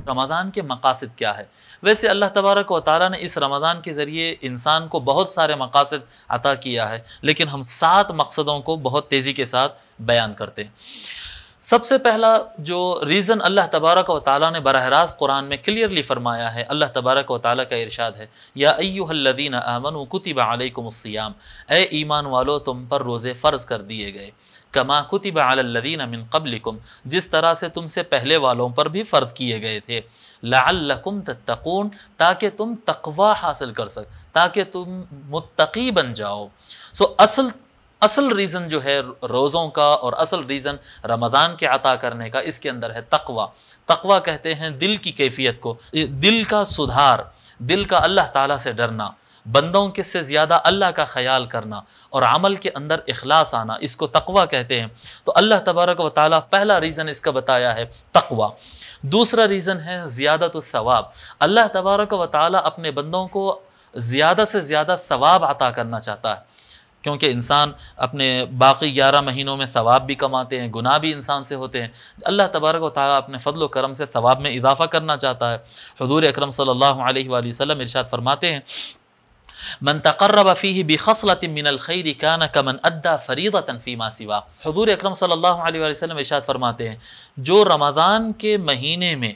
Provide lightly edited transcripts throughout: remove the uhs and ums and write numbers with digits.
رمضان کے مقاصد کیا ہے؟ ویسے اللہ تبارک و تعالیٰ نے اس رمضان کے ذریعے انسان کو بہت سارے مقاصد عطا کیا ہے، لیکن ہم 7 مقصدوں کو بہت تیزی کے ساتھ بیان کرتے ہیں۔ سب سے پہلا جو ریزن اللہ تبارک و تعالیٰ نے براہ راست قرآن میں کلیئرلی فرمایا ہے، اللہ تبارک و تعالیٰ کا ارشاد ہے، یا ایھا الذین آمنوا کتب علیکم الصیام، اے ایمان والو تم پر روزے فرض کر دیے گئے، کما کتب علی الذین من قبلکم، جس طرح سے تم سے پہلے والوں پر بھی فرض کیے گئے تھے، لعلکم تتقون، تاکہ تم تقوی حاصل کر سکو، تاکہ تم متقی بن جاؤ۔ اصل ریزن جو ہے روزوں کا اور اصل ریزن رمضان کے عطا کرنے کا اس کے اندر ہے تقوی۔ تقوی کہتے ہیں دل کی کیفیت کو، دل کا سدھار، دل کا اللہ تعالیٰ سے ڈرنا، بندوں کے سے زیادہ اللہ کا خیال کرنا اور عمل کے اندر اخلاص آنا، اس کو تقوی کہتے ہیں۔ تو اللہ تبارک و تعالیٰ پہلا ریزن اس کا بتایا ہے تقوی۔ دوسرا ریزن ہے زیادت الثواب، اللہ تبارک و تعالیٰ اپنے بندوں کو زیادہ سے زیادہ ثواب عطا کرنا چاہتا ہے، کیونکہ انسان اپنے باقی 11 مہینوں میں ثواب بھی کماتے ہیں، گناہ بھی انسان سے ہوتے ہیں، اللہ تبارک و تعالیٰ اپنے فضل و کرم سے ثواب میں اضافہ کرنا چاہتا ہے۔ حضور اکرم صلی اللہ علیہ وآلہ وسلم ارشاد فرماتے ہیں، من تقرب فیہ بخصلۃ من الخیر کان کمن ادى فریضۃ فیما سوا۔ حضور اکرم صلی اللہ علیہ وآلہ وسلم ارشاد فرماتے ہیں، جو رمضان کے مہینے میں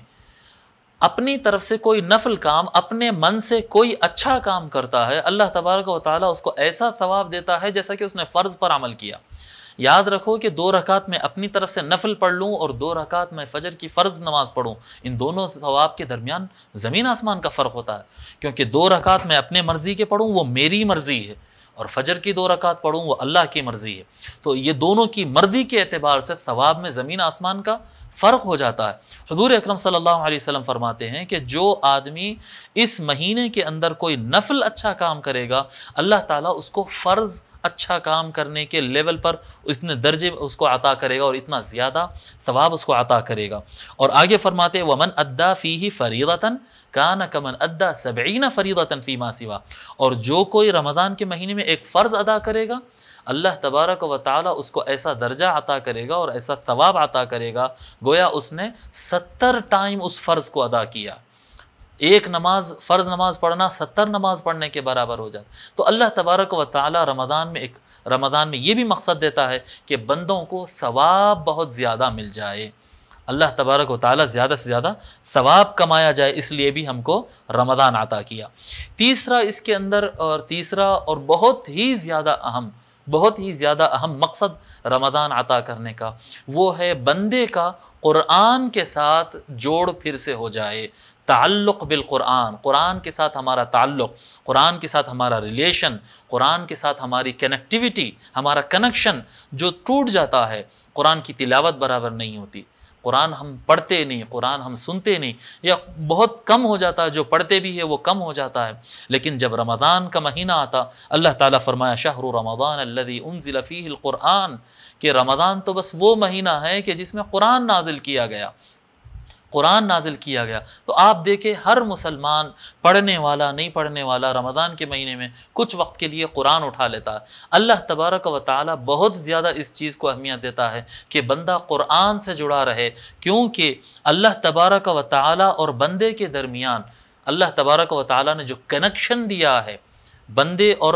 اپنی طرف سے کوئی نفل کام، اپنے من سے کوئی اچھا کام کرتا ہے، اللہ تبارک و تعالیٰ اس کو ایسا ثواب دیتا ہے جیسا کہ اس نے فرض پر عمل کیا۔ یاد رکھو کہ 2 رکعت میں اپنی طرف سے نفل پڑھ لوں اور 2 رکعت میں فجر کی فرض نماز پڑھوں، ان دونوں ثواب کے درمیان زمین آسمان کا فرق ہوتا ہے، کیونکہ 2 رکعت میں اپنے مرضی کے پڑھوں وہ میری مرضی ہے، اور فجر کی 2 رکعت پڑھوں وہ اللہ کی مرضی ہے۔ تو یہ دونوں کی مرضی کے اعتبار سے ثواب میں زمین آسمان کا فرق ہو جاتا ہے۔ حضور اکرم صلی اللہ علیہ وسلم فرماتے ہیں کہ جو آدمی اس مہینے کے اندر کوئی نفل اچھا کام کرے گا، اللہ تعالیٰ اس کو فرض اچھا کام کرنے کے لیول پر اتنے درجے اس کو عطا کرے گا اور اتنا زیادہ ثواب اس کو عطا کرے گا۔ اور آگے فرماتے ہیں وَمَنْ أَدَّى فِيهِ فَرِيضَةً كَانَ كَمَنْ أَدَّى 70 فَرِيضَةً فِيمَا سِوَا، اور جو کوئی رمضان کے مہینے میں ایک فرض ادا کرے گا، اللہ تبارک و تعالیٰ اس کو ایسا درجہ عطا کرے گا اور ایسا ثواب عطا کرے گا گویا اس نے 70 ٹائم اس فرض کو ادا کیا۔ ایک نماز، فرض نماز پڑھنا 70 نماز پڑھنے کے برابر ہو جاتا۔ تو اللہ تبارک و تعالیٰ رمضان میں یہ بھی مقصد دیتا ہے کہ بندوں کو ثواب بہت زیادہ مل جائے، اللہ تبارک و تعالیٰ زیادہ سے زیادہ ثواب کمایا جائے، اس لیے بھی ہم کو رمضان عطا کیا۔ تیسرا اس کے اندر اور بہت ہی زیادہ اہم مقصد رمضان عطا کرنے کا وہ ہے بندے کا قرآن کے ساتھ جوڑ پھر سے ہو جائے، تعلق بالقرآن، قرآن کے ساتھ ہمارا تعلق، قرآن کے ساتھ ہمارا ریلیشن، قرآن کے ساتھ ہماری کنیکٹیویٹی، ہمارا کنیکشن جو ٹوٹ جاتا ہے، قرآن کی تلاوت برابر نہیں ہوتی، قرآن ہم پڑھتے نہیں، قرآن ہم سنتے نہیں، یا بہت کم ہو جاتا ہے، جو پڑھتے بھی ہے وہ کم ہو جاتا ہے۔ لیکن جب رمضان کا مہینہ آتا، اللہ تعالیٰ فرمایا شہر رمضان الذی انزل فیہ القرآن، کہ رمضان تو بس وہ مہینہ ہے کہ جس میں قرآن نازل کیا گیا، قرآن نازل کیا گیا۔ تو آپ دیکھیں ہر مسلمان پڑھنے والا نہیں پڑھنے والا رمضان کے مہینے میں کچھ وقت کے لیے قرآن اٹھا لیتا ہے۔ اللہ تبارک و تعالیٰ بہت زیادہ اس چیز کو اہمیت دیتا ہے کہ بندہ قرآن سے جڑا رہے، کیونکہ اللہ تبارک و تعالیٰ اور بندے کے درمیان اللہ تبارک و تعالیٰ نے جو کنیکشن دیا ہے بندے اور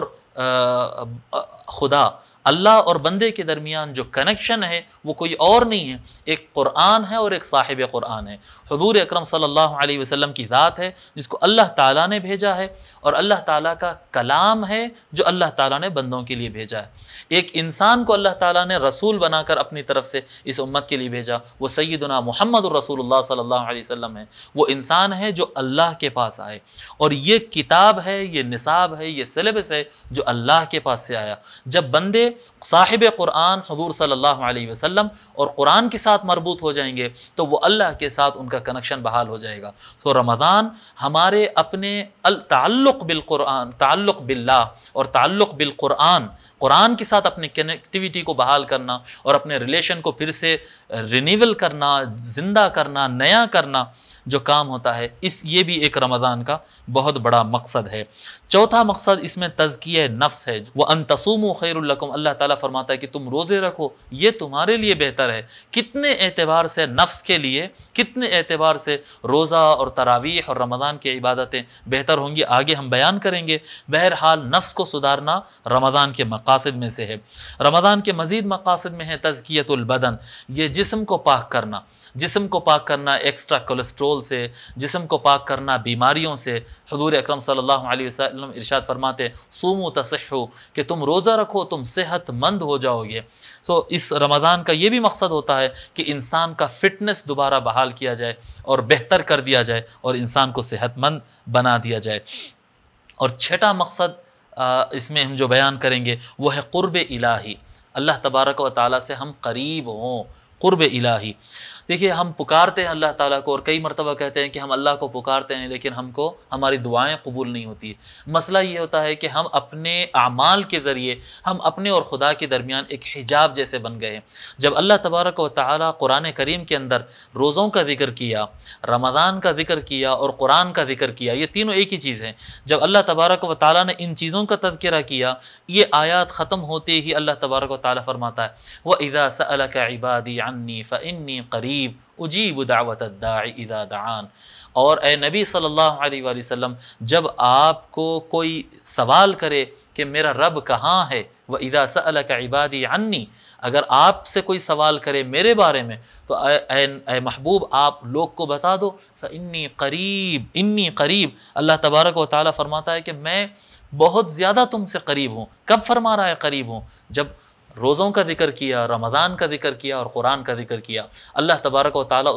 خدا، اللہ اور بندے کے درمیان جو کنیکشن ہے وہ کوئی اور نہیں ہے، ایک قرآن ہے اور ایک صاحب قرآن ہے، حضور اکرم صلی اللہ علیہ وسلم کی ذات ہے جس کو اللہ تعالیٰ نے بھیجا ہے، اور اللہ تعالیٰ کا کلام ہے جو اللہ تعالیٰ نے بندوں کے لیے بھیجا ہے۔ ایک انسان کو اللہ تعالیٰ نے رسول بنا کر اپنی طرف سے اس امت کے لیے بھیجا، وہ سیدنا محمد الرسول اللہ صلی اللہ علیہ وسلم ہے، وہ انسان ہے جو اللہ کے پاس آئے، اور یہ کتاب ہے، یہ نصاب ہے، یہ سلیبس ہے جو اللہ کے پاس سے آیا۔ جب بندے صاحب قرآن حضور صلی اللہ علیہ وسلم اور قرآن کے ساتھ مربوط ہو جائیں گے تو وہ اللہ کے ساتھ ان کا کنیکشن بحال ہو جائے گا۔ تو رمضان ہمارے اپنے تعلق بالقرآن، تعلق باللہ اور تعلق بالقرآن، قرآن کے ساتھ اپنی کنیکٹیویٹی کو بحال کرنا اور اپنے ریلیشن کو پھر سے رینیول کرنا، زندہ کرنا، نیا کرنا جو کام ہوتا ہے، یہ بھی ایک رمضان کا بہت بڑا مقصد ہے۔ چوتھا مقصد اس میں تزکیہ نفس ہے، وَأَن تَصُومُوا خَيْرٌ لَكُمْ، اللہ تعالیٰ فرماتا ہے کہ تم روزے رکھو، یہ تمہارے لیے بہتر ہے۔ کتنے اعتبار سے نفس کے لیے، کتنے اعتبار سے روزہ اور تراویح اور رمضان کی عبادتیں بہتر ہوں گی، آگے ہم بیان کریں گے۔ بہرحال نفس کو سدھارنا رمضان کے مقاصد میں سے ہے۔ رمضان کے مزید مقاصد میں ہے تزکیۃ البدن، یہ جسم کو پاک کرنا، جسم کو پاک کرنا ایکسٹرا کولیسٹرول سے، جسم کو پاک کرنا بیماریوں سے۔ حضور اکرم صلی اللہ علیہ وسلم ارشاد فرماتے صوموا تصحوا، کہ تم روزہ رکھو تم صحت مند ہو جاؤ گے۔ اس رمضان کا یہ بھی مقصد ہوتا ہے کہ انسان کا فٹنس دوبارہ بحال کیا جائے اور بہتر کر دیا جائے اور انسان کو صحت مند بنا دیا جائے۔ اور چھٹا مقصد اس میں ہم جو بیان کریں گے وہ ہے قرب الہی، اللہ تبارک و تعالیٰ سے ہم قریب ہوں، قرب الہی۔ دیکھیے ہم پکارتے ہیں اللہ تعالیٰ کو اور کئی مرتبہ کہتے ہیں کہ ہم اللہ کو پکارتے ہیں لیکن ہماری دعائیں قبول نہیں ہوتی۔ مسئلہ یہ ہوتا ہے کہ ہم اپنے اعمال کے ذریعے ہم اپنے اور خدا کے درمیان ایک حجاب جیسے بن گئے ہیں۔ جب اللہ تبارک و تعالیٰ قرآن کریم کے اندر روزوں کا ذکر کیا، رمضان کا ذکر کیا اور قرآن کا ذکر کیا، یہ تینوں ایک ہی چیز ہیں۔ جب اللہ تبارک و تعالیٰ نے ان چیزوں کا تذکرہ کیا، یہ آیات ختم ہوتے ہی اللہ تبارک و تعالیٰ فرماتا ہے وَإِذَا سَأَلَكَ عِبَادِي عَنِّي فَإِنِّي قَرِيبٌ اجیب دعوت الداعی اذا دعان۔ اور اے نبی صلی اللہ علیہ وآلہ وسلم، جب آپ کو کوئی سوال کرے کہ میرا رب کہاں ہے، وَإِذَا سَأَلَكَ عِبَادِي عَنِّي، اگر آپ سے کوئی سوال کرے میرے بارے میں تو اے محبوب آپ لوگ کو بتا دو فَإِنِّي قریب، انی قریب۔ اللہ تبارک و تعالیٰ فرماتا ہے کہ میں بہت زیادہ تم سے قریب ہوں۔ کب فرما رہا ہے قریب ہوں؟ جب روزوں کا ذکر کیا، رمضان کا ذکر کیا اور قرآن کا ذکر کیا۔ اللہ تبارک و تعالیٰ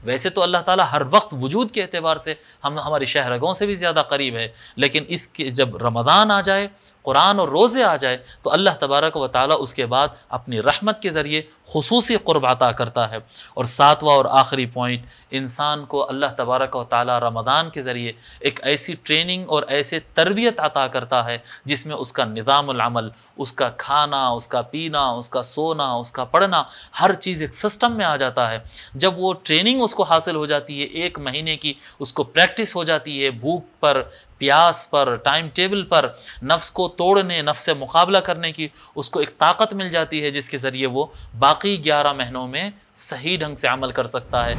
ویسے تو اللہ تعالیٰ ہر وقت وجود کے اعتبار سے ہماری شہرگوں سے بھی زیادہ قریب ہے، لیکن اس کے جب رمضان آ جائے، قرآن اور روزے آ جائے تو اللہ تبارک و تعالیٰ اس کے بعد اپنی رحمت کے ذریعے خصوصی قرب عطا کرتا ہے۔ اور ساتواں اور آخری پوائنٹ، انسان کو اللہ تبارک و تعالیٰ رمضان کے ذریعے ایک ایسی ٹریننگ اور ایسے تربیت عطا کرتا ہے جس میں اس کا نظام العمل، اس کا کھانا، اس کا پینا، اس کا سونا، اس کا پڑھنا، ہر چیز ایک سسٹم میں آ جاتا ہے۔ جب وہ ٹریننگ اس کو حاصل ہو جاتی ہے، 1 مہینے کی اس کو پریکٹس ہو جاتی ہے، بھوک پر، پیاس پر، ٹائم ٹیبل پر، نفس کو توڑنے، نفس سے مقابلہ کرنے کی اس کو ایک طاقت مل جاتی ہے جس کے ذریعے وہ باقی 11 مہینوں میں صحیح ڈھنگ سے عمل کر سکتا ہے۔